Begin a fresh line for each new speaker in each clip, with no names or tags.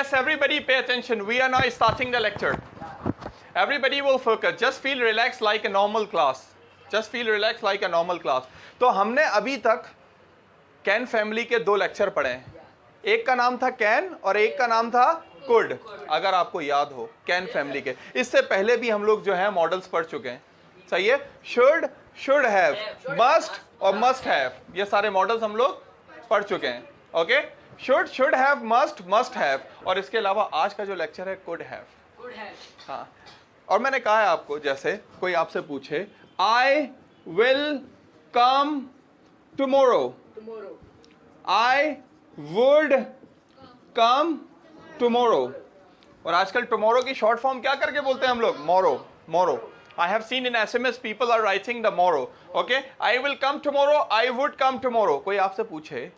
Yes, everybody pay attention. We are now starting the lecture. Everybody will focus. Just feel relaxed like a normal class. Just feel relaxed like a normal class. तो हमने अभी तक can family के 2 lecture पढ़े हैं. एक का नाम था कैन और एक का नाम था कुड, अगर आपको याद हो कैन फैमिली के. इससे पहले भी हम लोग जो है मॉडल्स पढ़ चुके हैं. सही है. शुड, शुड हैव, मस्ट और मस्ट हैव, ये सारे मॉडल्स हम लोग पढ़ चुके हैं. Okay. Should, should have, must, must have, और इसके अलावा आज का जो लेक्चर है कुड हैव. हाँ. और मैंने कहा है आपको, जैसे कोई आपसे पूछे I will come tomorrow, I would come tomorrow, और आजकल टुमारो की शॉर्ट फॉर्म क्या करके बोलते हैं हम लोग? मोरो. मोरो. I have seen in SMS people are writing the tomorrow. Okay, I will come tomorrow, I would come tomorrow. कोई आपसे पूछे,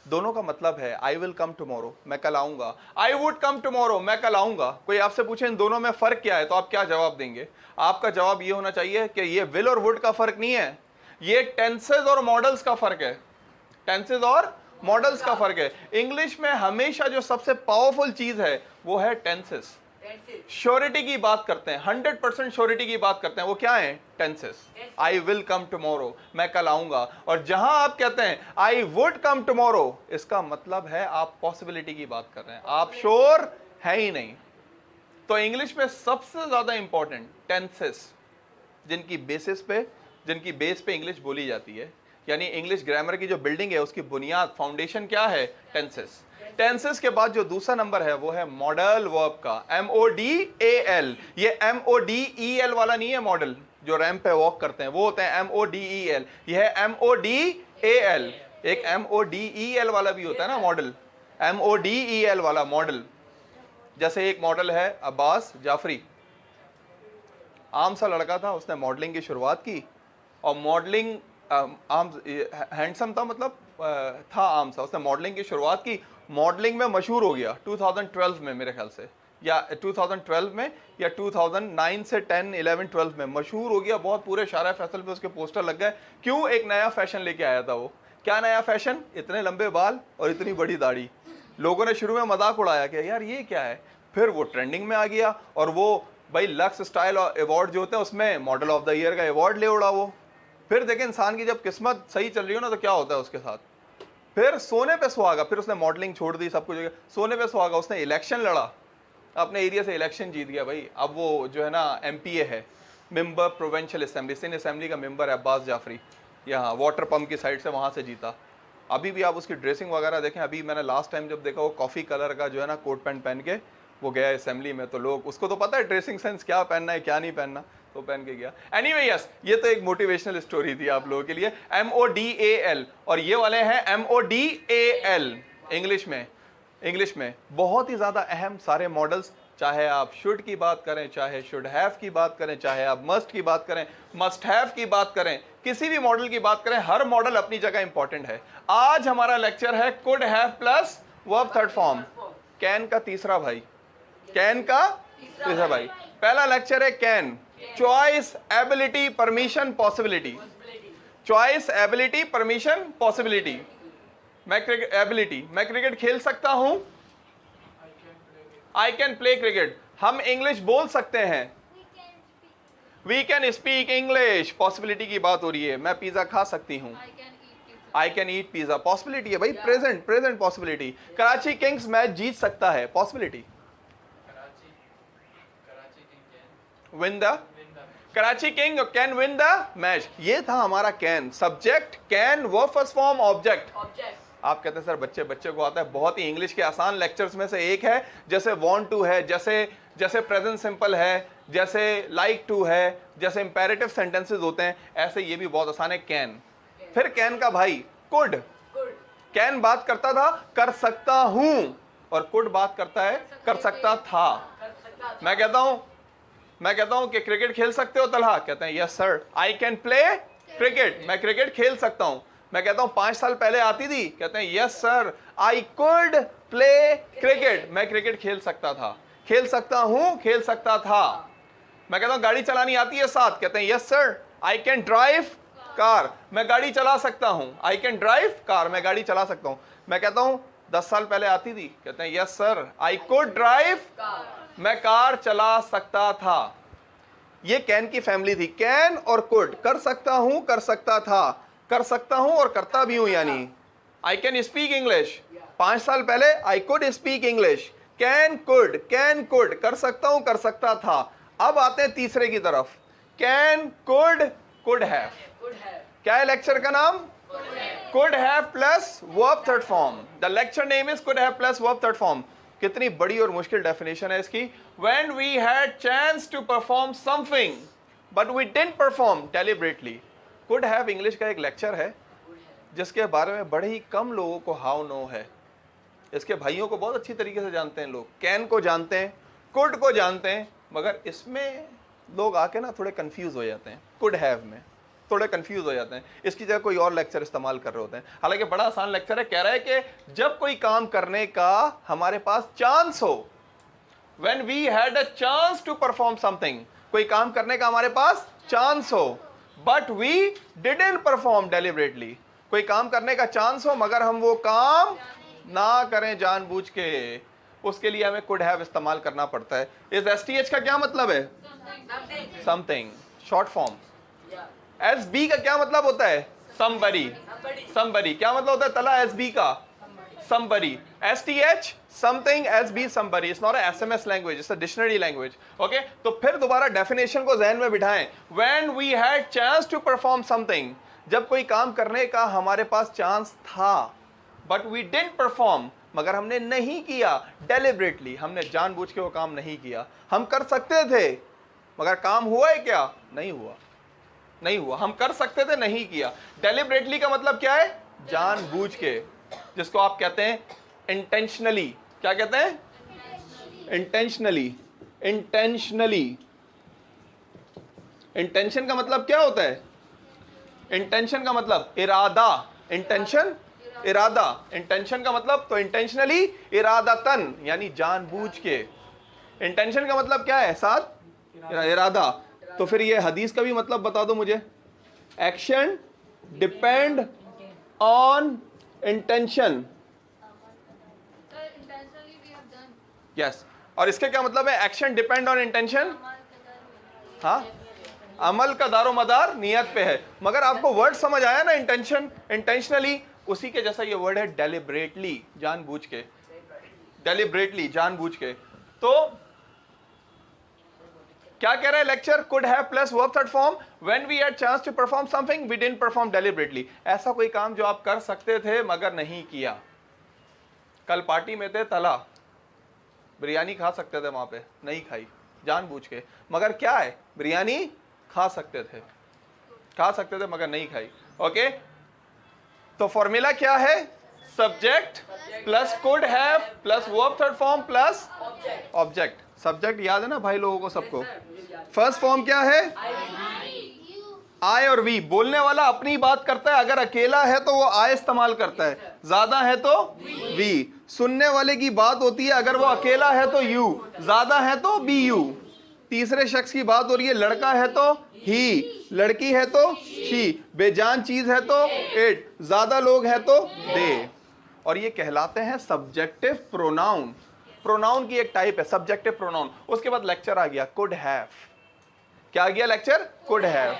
दोनों का मतलब है I will come tomorrow, मैं कल आऊंगा. I would come tomorrow, मैं कल आऊंगा. कोई आपसे पूछे इन दोनों में फर्क क्या है, तो आप क्या जवाब देंगे? आपका जवाब ये होना चाहिए कि ये will और would का फर्क नहीं है, ये टेंसेज और मॉडल्स का फर्क है. टेंसेज और मॉडल्स का फर्क है. इंग्लिश में हमेशा जो सबसे पावरफुल चीज है वो है टेंसेस. श्योरिटी की बात करते हैं, 100% श्योरिटी की बात करते हैं, वो क्या है? Tenses. I will come tomorrow, मैं कल आऊंगा. और जहां आप कहते हैं आई वुड कम टुमारो, इसका मतलब है आप पॉसिबिलिटी की बात कर रहे हैं, आप श्योर है ही नहीं. तो इंग्लिश में सबसे ज्यादा इंपॉर्टेंट टेंसेस, जिनकी बेस पे इंग्लिश बोली जाती है, यानी इंग्लिश ग्रामर की जो बिल्डिंग है उसकी बुनियाद, फाउंडेशन क्या है? टेंसेस. टेंसेस के बाद जो दूसरा नंबर है वो है मॉडल वर्ब का, MODAL. ये MODEL वाला नहीं है मॉडल, जो रैंप पे वॉक करते हैं वो होते हैं MODEL. यह है MODAL. एक MODEL वाला भी होता है ना मॉडल, MODEL वाला मॉडल. जैसे एक मॉडल है अब्बास जाफरी, आम सा लड़का था, उसने मॉडलिंग की शुरुआत की, और मॉडलिंग हैंडसम था, मतलब था आम सा, उसने मॉडलिंग की शुरुआत की, मॉडलिंग में मशहूर हो गया 2012 में मेरे ख्याल से, या 2012 में या 2009 से 10, 11, 12 में मशहूर हो गया बहुत. पूरे शारा फैसल पे उसके पोस्टर लग गए. क्यों? एक नया फैशन लेके आया था वो. क्या नया फैशन? इतने लंबे बाल और इतनी बड़ी दाढ़ी. लोगों ने शुरू में मजाक उड़ाया कि यार ये क्या है, फिर वो ट्रेंडिंग में आ गया, और वो भाई लक्स स्टाइल अवार्ड जो होते हैं उसमें मॉडल ऑफ द ईयर का अवार्ड ले उड़ा वो. फिर देखें इंसान की जब किस्मत सही चल रही हो ना तो क्या होता है उसके साथ, फिर सोने पे सुहागा. फिर उसने मॉडलिंग छोड़ दी, सब कुछ, सोने पे सुहागा. उसने इलेक्शन लड़ा, अपने एरिया से इलेक्शन जीत गया भाई. अब वो जो है ना MPA है, member provincial assembly, Sindh assembly का मेंबर है अब्बास जाफरी, यहाँ वाटर पंप की साइड से, वहाँ से जीता. अभी भी आप उसकी ड्रेसिंग वगैरह देखें. अभी मैंने लास्ट टाइम जब देखा वो कॉफ़ी कलर का जो है ना कोट पैंट पहन के वो गया असेंबली में, तो लोग, उसको तो पता है ड्रेसिंग सेंस क्या पहनना है क्या नहीं पहनना, तो पहन के गया. एनीवे यस, ये तो एक मोटिवेशनल स्टोरी थी आप लोगों के लिए. MODAL, और ये वाले हैं MODAL. इंग्लिश में बहुत ही ज़्यादा अहम सारे मॉडल्स, चाहे आप शुड की बात करें, चाहे शुड हैव की बात करें, चाहे आप मस्ट की बात करें, मस्ट हैव की बात करें, किसी भी मॉडल की बात करें, हर मॉडल अपनी जगह इंपॉर्टेंट है. आज हमारा लेक्चर है could have plus verb third form, can का तीसरा भाई. कैन का तीसरा भाई. पहला लेक्चर है can, choice, ability, permission, possibility. Choice, ability, permission, possibility. मैं क्रिकेट खेल सकता हूं, आई कैन प्ले क्रिकेट. हम इंग्लिश बोल सकते हैं, we can speak English. Possibility की बात हो रही है. मैं पिज्जा खा सकती हूं, I can eat pizza. Possibility है भाई, present possibility. Karachi Kings match जीत सकता है, possibility. Win the, Karachi king can win the match. ये था हमारा can. Subject can, verb first form, object. आप कहते हैं सर बच्चे को आता है. बहुत ही इंग्लिश के आसान लेक्चर्स में से एक है. जैसे वांट टू है, जैसे प्रेजेंट सिंपल है, जैसे लाइक टू है, जैसे इंपेरेटिव सेंटेंसेस होते हैं, ऐसे ये भी बहुत आसान है कैन. फिर कैन का भाई कुड. कैन बात करता था कर सकता हूं, और कुड बात करता है कर सकता था. मैं कहता हूं कि क्रिकेट खेल सकते हो तलहा, कहते हैं yes sir I can play cricket. मैं क्रिकेट खेल सकता हूं. मैं कहता हूं 5 साल पहले आती थी, कहते हैं yes sir I could play cricket. मैं क्रिकेट खेल सकता था, खेल सकता हूं, खेल सकता था. मैं कहता हूं गाड़ी चलानी आती है साथ, कहते हैं yes sir I can drive car. मैं गाड़ी चला सकता हूं, आई कैन ड्राइव कार. मैं गाड़ी चला सकता हूं. मैं कहता हूं 10 साल पहले आती थी? कहते हैं yes sir, I could drive, मैं कार चला सकता था। ये कैन की फैमिली थी, कैन और कुड, कर सकता हूं, कर सकता था, कर सकता हूं और करता भी हूं, यानी आई कैन स्पीक इंग्लिश। 5 साल पहले I could speak English, can could, कर सकता हूं, कर सकता था। अब आते हैं तीसरे की तरफ, कैन कुड हैव। क्या है लेक्चर का नाम? Could have plus verb third form. The lecture name is could have plus verb third form. कितनी बड़ी और मुश्किल डेफिनेशन है इसकी। When we had chance to perform something, but we didn't perform deliberately. Could have English का एक lecture है जिसके बारे में बड़े ही कम लोगों को हाउ नो है। इसके भाइयों को बहुत अच्छी तरीके से जानते हैं लोग, कैन को जानते हैं, कुड को जानते हैं, मगर इसमें लोग आके ना थोड़े कंफ्यूज हो जाते हैं। कुड हैव में थोड़े कंफ्यूज हो जाते हैं, इसकी जगह कोई और लेक्चर इस्तेमाल कर रहे होते हैं। हालांकि बड़ा आसान लेक्चर है, कह रहा है कि जब कोई काम करने का हमारे पास चांस हो, when we had a chance to perform something, कोई काम करने का हमारे पास चांस हो, but we didn't perform deliberately, कोई काम करने का चांस हो मगर हम वो काम ना करें जानबूझ के, उसके लिए हमें could have इस्तेमाल करना पड़ता है। इस STH का क्या मतलब है? something, short form. SB का क्या मतलब होता है? somebody, क्या मतलब होता है तला SB का? somebody, STH something, SB somebody. It's not a SMS language, it's a dictionary language. Okay? तो फिर दोबारा डेफिनेशन को ज़हन में बिठाएं। When we had chance to perform something, जब कोई काम करने का हमारे पास चांस था, but we didn't perform, मगर हमने नहीं किया, deliberately, हमने जानबूझ के वो काम नहीं किया। हम कर सकते थे मगर काम हुआ है क्या? नहीं हुआ। हम कर सकते थे, नहीं किया। deliberately का मतलब क्या है? जानबूझ के, जिसको आप कहते हैं इंटेंशनली। क्या कहते हैं? इंटेंशनली। इंटेंशन का मतलब क्या होता है? इंटेंशन का मतलब इरादा, इंटेंशन इरादा। इंटेंशन का मतलब तो इंटेंशनली, इरादतन यानी जानबूझ के। इंटेंशन का मतलब क्या है साथ? इरादा। तो फिर ये हदीस का भी मतलब बता दो मुझे। Action depend on intention. Yes, और इसके क्या मतलब है? Action depend on intention. हाँ, अमल का दारोमदार नियत पे है। मगर आपको वर्ड समझ आया ना, इंटेंशन, इंटेंशनली, उसी के जैसा ये वर्ड है डेलिबरेटली, जानबूझ के। डेलिबरेटली, जानबूझ के। तो क्या कह रहा है lecture? Could have plus verb third form, when we had chance to perform something we didn't perform deliberately. ऐसा कोई काम जो आप कर सकते थे मगर नहीं किया। कल पार्टी में थे, तला बिरयानी खा सकते थे, वहां पे नहीं खाई जानबूझ के, मगर क्या है? बिरयानी खा सकते थे मगर नहीं खाई। ओके, तो फॉर्मूला क्या है? Subject plus could have plus verb third form plus object. Subject याद है ना भाई लोगों को, सबको? फर्स्ट फॉर्म क्या है? आई और वी। बोलने वाला अपनी बात करता है, अगर अकेला है तो वो आई इस्तेमाल करता है, ज्यादा है तो वी। सुनने वाले की बात होती है, अगर वो अकेला है तो यू, ज्यादा है तो बी यू। तीसरे शख्स की बात हो रही है, लड़का है तो ही, लड़की है तो शी, बेजान चीज है तो इट, ज्यादा लोग है तो दे। और ये कहलाते हैं सब्जेक्टिव प्रोनाउन। प्रोनाउन की एक टाइप है सब्जेक्टिव प्रोनाउन। उसके बाद लेक्चर आ गया कुड हैव। क्या आ गया लेक्चर? Could have.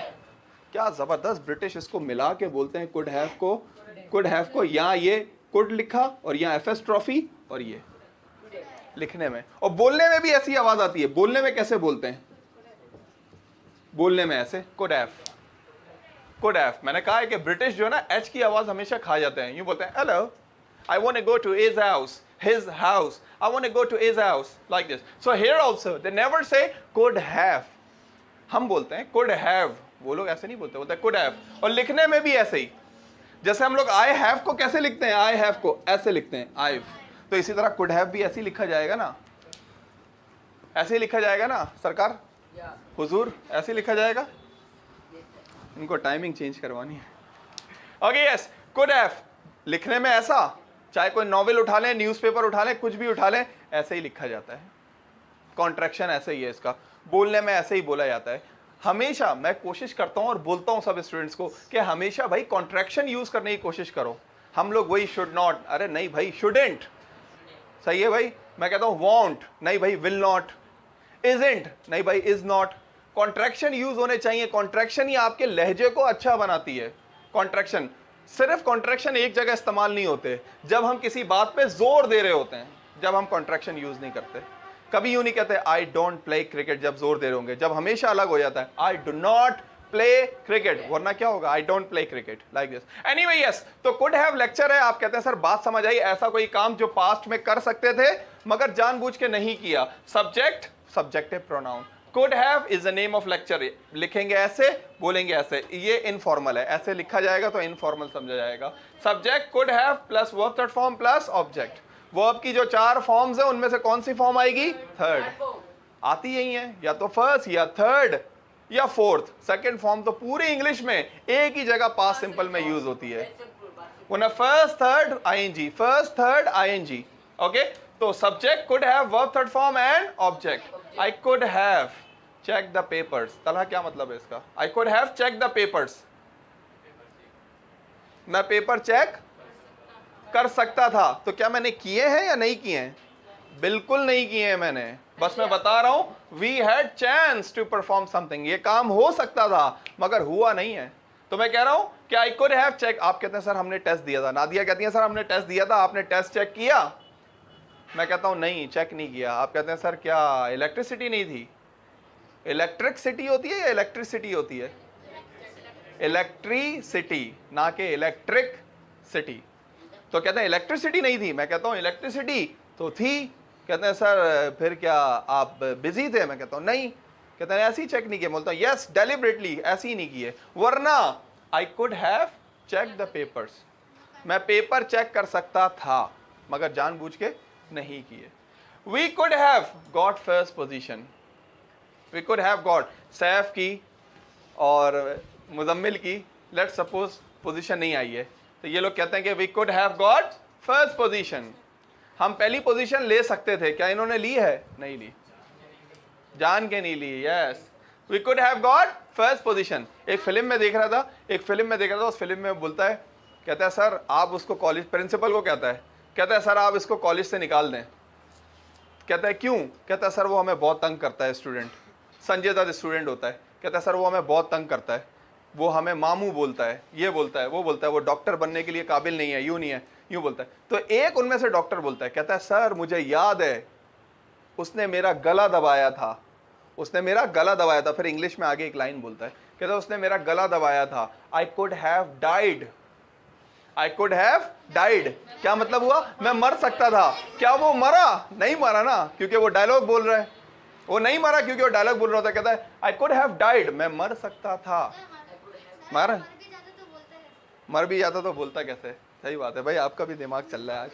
क्या जबरदस्त ब्रिटिश इसको मिला के बोलते हैं कुड हैव को। कुड हैव को यहाँ ये कुड लिखा और यहाँ एफ एस ट्रॉफी और ये लिखने में, और बोलने में भी ऐसी आवाज आती है। बोलने में कैसे बोलते हैं? बोलने में ऐसे कुड हैव, कुड हैव। मैंने कहा है कि ब्रिटिश जो है ना, एच की आवाज हमेशा खा जाते हैं। यूं बोलते हैं, hello I want to go to his house, his house, I want to go to his house, like this. So here also they never say could have. हम बोलते हैं could have, वो लोग ऐसे नहीं बोलते, बोलते हैं could have। और लिखने में भी ऐसे ही, जैसे हम लोग I have को कैसे लिखते हैं? I have को ऐसे लिखते हैं, I've। तो इसी तरह could have भी ऐसे ही लिखा जाएगा ना, ऐसे ही लिखा जाएगा ना सरकार, हुजूर, ऐसे ही लिखा जाएगा। इनको टाइमिंग चेंज करवानी है। ओके, यस, could have लिखने में ऐसा, चाहे कोई नॉवेल उठा लें, न्यूज़पेपर उठा लें, कुछ भी उठा लें, ऐसे ही लिखा जाता है। कॉन्ट्रैक्शन ऐसे ही है इसका, बोलने में ऐसे ही बोला जाता है। हमेशा मैं कोशिश करता हूं और बोलता हूं सब स्टूडेंट्स को कि हमेशा भाई कॉन्ट्रैक्शन यूज करने की कोशिश करो। हम लोग वही शुड नॉट, अरे नहीं भाई शुडेंट, सही है भाई। मैं कहता हूँ वॉन्ट, नहीं भाई विल नॉट। इजंट, नहीं भाई इज नॉट। कॉन्ट्रैक्शन यूज होने चाहिए, कॉन्ट्रैक्शन ही आपके लहजे को अच्छा बनाती है। कॉन्ट्रैक्शन, सिर्फ कॉन्ट्रैक्शन एक जगह इस्तेमाल नहीं होते, जब हम किसी बात पे जोर दे रहे होते हैं, जब हम कॉन्ट्रैक्शन यूज नहीं करते। कभी यूं नहीं कहते आई डोंट प्ले क्रिकेट जब जोर दे रहे होंगे, जब हमेशा अलग हो जाता है I do not play cricket, वरना क्या होगा I don't play cricket, like this. Anyway yes, तो कुड हैव लेक्चर है, आप कहते हैं सर बात समझ आई, ऐसा कोई काम जो पास्ट में कर सकते थे मगर जानबूझ के नहीं किया। Subject, subjective pronoun. Could have is the name of lecture, लिखेंगे ऐसे, बोलेंगे ऐसे, ये इनफॉर्मल है, ऐसे लिखा जाएगा तो इनफॉर्मल समझा जाएगा। Subject could have plus verb third form plus object. Verb की जो 4 फॉर्म्स है उनमें से कौन सी फॉर्म आएगी? थर्ड। आती यही है, या तो फर्स्ट या थर्ड या फोर्थ। सेकंड फॉर्म तो पूरी इंग्लिश में एक ही जगह पास्ट सिंपल में यूज होती है, वरना first third ING, first third ING. Okay, तो subject could have verb third form and object. I could have check the papers, Talha क्या मतलब है इसका? I could have check the papers, मैं पेपर चेक कर सकता था। तो क्या मैंने किए हैं या नहीं किए हैं? बिल्कुल नहीं किए हैं मैंने, बस मैं बता रहा हूं we had chance to perform something, ये काम हो सकता था मगर हुआ नहीं है। तो मैं कह रहा हूं कि आई कुड हैव चेक, आप कहते हैं सर हमने टेस्ट दिया था, नादिया कहती है सर हमने टेस्ट दिया था, आपने टेस्ट चेक किया? मैं कहता हूं नहीं चेक नहीं किया। आप कहते हैं सर क्या इलेक्ट्रिसिटी नहीं थी? इलेक्ट्रिक होती है या इलेक्ट्रिसिटी होती है? इलेक्ट्रिसिटी, ना कि इलेक्ट्रिक सिटी। तो कहते हैं इलेक्ट्रिसिटी नहीं थी, मैं कहता हूं इलेक्ट्रिसिटी तो थी। कहते हैं सर फिर क्या आप बिजी थे? मैं कहता हूं नहीं। कहते हैं ऐसे ही चेक नहीं किया। बोलता हूं यस डेलिबरेटली ऐसे ही नहीं किए, वरना I could have check the papers, मैं पेपर चेक कर सकता था मगर जानबूझ के नहीं किए। We could have got first position, we could have got Saif की और मुजम्मिल की लेट सपोज पोजीशन नहीं आई है, तो ये लोग कहते हैं कि we could have got first position, हम पहली पोजीशन ले सकते थे। क्या इन्होंने ली है? नहीं ली, जान के नहीं ली। Yes, we could have got first position. एक फिल्म में देख रहा था, उस फिल्म में बोलता है, कहता है सर आप उसको कॉलेज, प्रिंसिपल को कहता है सर आप इसको कॉलेज से निकाल दें। कहता है क्यों? कहता है सर वो हमें बहुत तंग करता है, स्टूडेंट संजय दत्त स्टूडेंट होता है। कहता है सर वो हमें बहुत तंग करता है, वो हमें मामू बोलता है, ये बोलता है, वो बोलता है, वो डॉक्टर बनने के लिए काबिल नहीं है, यूं नहीं है, यूं बोलता है। तो एक उनमें से डॉक्टर बोलता है, कहता है सर मुझे याद है उसने मेरा गला दबाया था, उसने मेरा गला दबाया था। फिर इंग्लिश में आगे एक लाइन बोलता है, कहता है उसने मेरा गला दबाया था। आई could have died, I could have died, क्या मतलब हुआ? मैं मर सकता था। क्या वो मरा? नहीं मरा ना, क्योंकि वो डायलॉग बोल रहा है। वो नहीं मरा क्योंकि वो डायलॉग बोल रहा था। कहता है आई कुड हैव डाइड, मैं मर सकता था। मर भी जाता तो बोलता कैसे? सही बात है भाई, आपका भी दिमाग चल रहा है आज।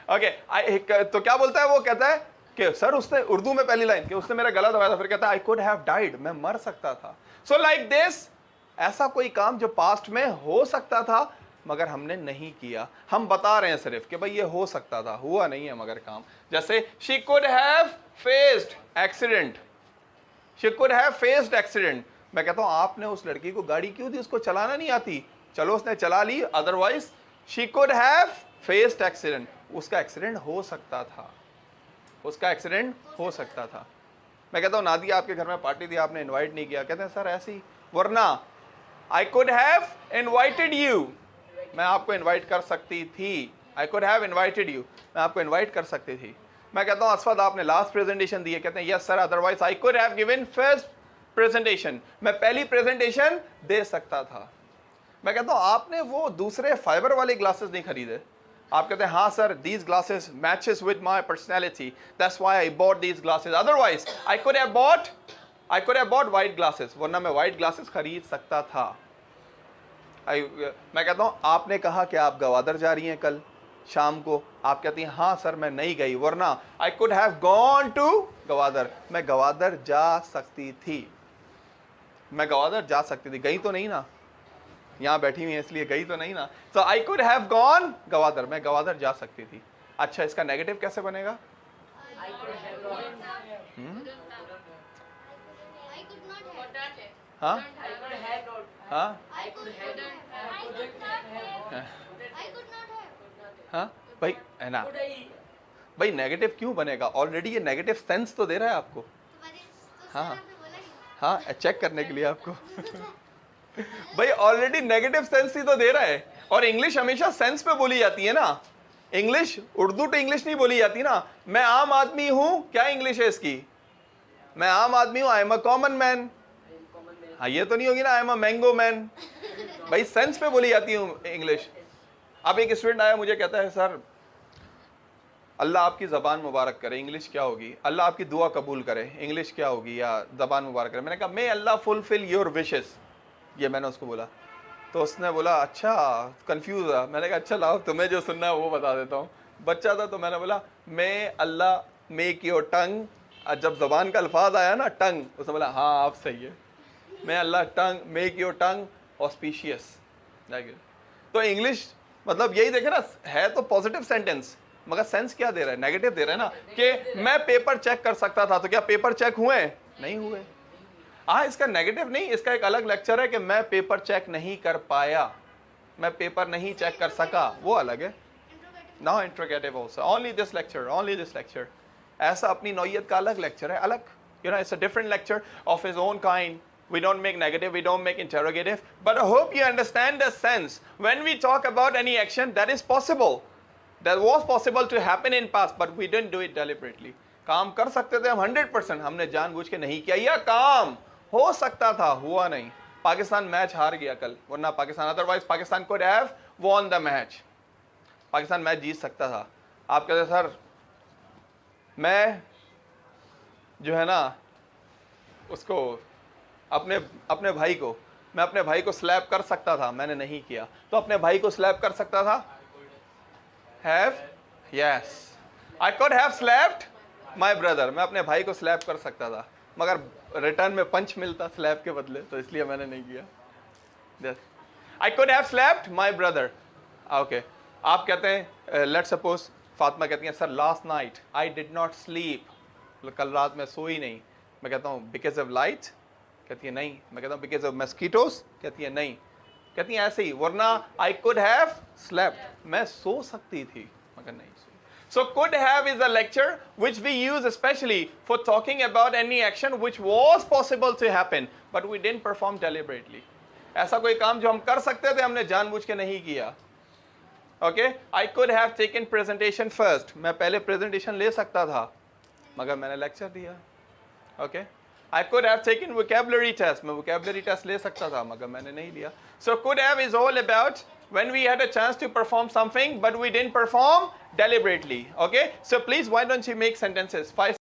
ओके, तो क्या बोलता है वो? कहता है कि सर उसने, उर्दू में पहली लाइन कि उसने मेरा गला दबाया था, फिर कहता है आई कुड हैव डाइड, मैं मर सकता था। सो लाइक दिस, ऐसा कोई काम जो पास्ट में हो सकता था मगर हमने नहीं किया, हम बता रहे हैं सिर्फ कि भाई ये हो सकता था, हुआ नहीं है मगर काम। जैसे she could have faced accident, she could have faced accident. मैं कहता हूं आपने उस लड़की को गाड़ी क्यों दी? उसको चलाना नहीं आती, चलो उसने चला ली, otherwise she could have faced accident, उसका एक्सीडेंट हो सकता था, उसका एक्सीडेंट हो सकता था। मैं कहता हूं नादिया आपके घर में पार्टी थी, आपने इनवाइट नहीं किया। कहते हैं सर ऐसे ही, वरना I could have invited you, मैं आपको इनवाइट कर सकती थी। आई कुड हैव इनवाइटेड यू, मैं आपको इनवाइट कर सकती थी। मैं कहता हूं असफद आपने लास्ट प्रेजेंटेशन दी है। कहते हैं yes sir, otherwise I could have given first presentation, मैं पहली प्रेजेंटेशन दे सकता था। मैं कहता हूं आपने वो दूसरे फाइबर वाले ग्लासेस नहीं खरीदे। आप कहते हैं हाँ sir, these glasses matches with my personality, that's why I bought these glasses, otherwise I could have bought white glasses, वरना मैं वाइट ग्लासेस खरीद सकता था। मैं कहता हूं आपने कहा कि आप गवादर जा रही हैं कल शाम को, आप कहती हैं हाँ सर मैं नहीं गई, वरना I could have gone to Gwadar, मैं गवादर जा सकती थी, मैं गवादर जा सकती थी, गई तो नहीं ना, यहाँ बैठी हुई है इसलिए गई तो नहीं ना। So I could have gone Gwadar, मैं गवादर जा सकती थी। अच्छा, इसका नेगेटिव कैसे बनेगा? हाँ हाँ हाँ भाई है ना भाई, नेगेटिव क्यों बनेगा? ऑलरेडी ये नेगेटिव सेंस तो दे रहा है आपको। हाँ हाँ, चेक करने के लिए आपको भाई ऑलरेडी नेगेटिव सेंस ही तो दे रहा है। और इंग्लिश हमेशा सेंस पे बोली जाती है ना, इंग्लिश, उर्दू तो इंग्लिश नहीं बोली जाती ना। मैं आम आदमी हूं, क्या इंग्लिश है इसकी? मैं आम आदमी हूं, I am a common man. हाँ, ये तो नहीं होगी ना I am a mango man. भाई सेंस पे बोली जाती है इंग्लिश। अब एक स्टूडेंट आया, मुझे कहता है सर अल्लाह आपकी ज़बान मुबारक करे, इंग्लिश क्या होगी? अल्लाह आपकी दुआ कबूल करे, इंग्लिश क्या होगी? या ज़बान मुबारक करे। मैंने कहा मे अल्लाह फुलफिल योर विशेस, ये मैंने उसको बोला। तो उसने बोला अच्छा, कंफ्यूज है। मैंने कहा अच्छा लाओ, तुम्हें जो सुनना है वो बता देता हूँ। बच्चा था तो मैंने बोला मे अल्लाह मेक योर टंग, जब ज़बान का अल्फाज आया ना टंग, उसने बोला हाँ आप सही है, मे अल्लाह टंग मेक योर टंग ऑस्पिशियस। तो इंग्लिश मतलब यही देखे ना, है तो पॉजिटिव सेंटेंस, मगर सेंस क्या दे रहा है? नेगेटिव दे रहा है ना। कि मैं पेपर चेक कर सकता था, तो क्या पेपर चेक हुए? नहीं हुए। हाँ, इसका नेगेटिव नहीं, इसका एक अलग लेक्चर है कि मैं पेपर चेक नहीं कर पाया, मैं पेपर नहीं चेक कर सका, वो अलग है। Now interrogative also, only this lecture, only this lecture. ऐसा अपनी नौइयत का अलग लेक्चर है, अलग, you know, it's a different lecture of his own kind. We don't make negative, we don't make interrogative, but I hope you understand the sense. When we talk about any action that is possible, that was possible to happen in past, but we didn't do it deliberately. काम कर सकते थे हम 100%, हमने जानबूझ के नहीं किया। या काम हो सकता था, हुआ नहीं। पाकिस्तान मैच हार गया कल, वरना Pakistan, otherwise Pakistan could have won the match, Pakistan match जीत सकता था। आप कहते सर मैं जो है ना उसको अपने भाई को, मैं अपने भाई को स्लैप कर सकता था, मैंने नहीं किया। तो अपने भाई को स्लैप कर सकता था, have, yes, I could have slapped my brother, मैं अपने भाई को स्लैप कर सकता था, मगर रिटर्न में पंच मिलता स्लैप के बदले, तो इसलिए मैंने नहीं किया। आई could have slapped my brother. Okay, आप कहते हैं लेट्स सपोज फातिमा कहती हैं sir last night I did not sleep, कल रात में सोई नहीं। मैं कहता हूँ बिकॉज ऑफ लाइट, कहती है नहीं। मैं कहता हूँ बिकॉज ऑफ मस्कीटोस, कहती है नहीं। कहती है ऐसे ही, वरना आई कुड हैव स्लेप्ट, मैं सो सकती थी मगर नहीं सोई। So could have is a lecture which we use especially for talking about any action which was possible to happen but we didn't perform deliberately. ऐसा कोई काम जो हम कर सकते थे, हमने जानबूझ के नहीं किया। Okay, I could have taken presentation first, मैं पहले presentation ले सकता था मगर मैंने lecture दिया। Okay, I could have taken vocabulary test, मैं vocabulary test ले सकता था मगर मैंने नहीं लिया। So could have is all about when we had a chance to perform something but we didn't perform deliberately. Okay, so please why don't you make sentences 5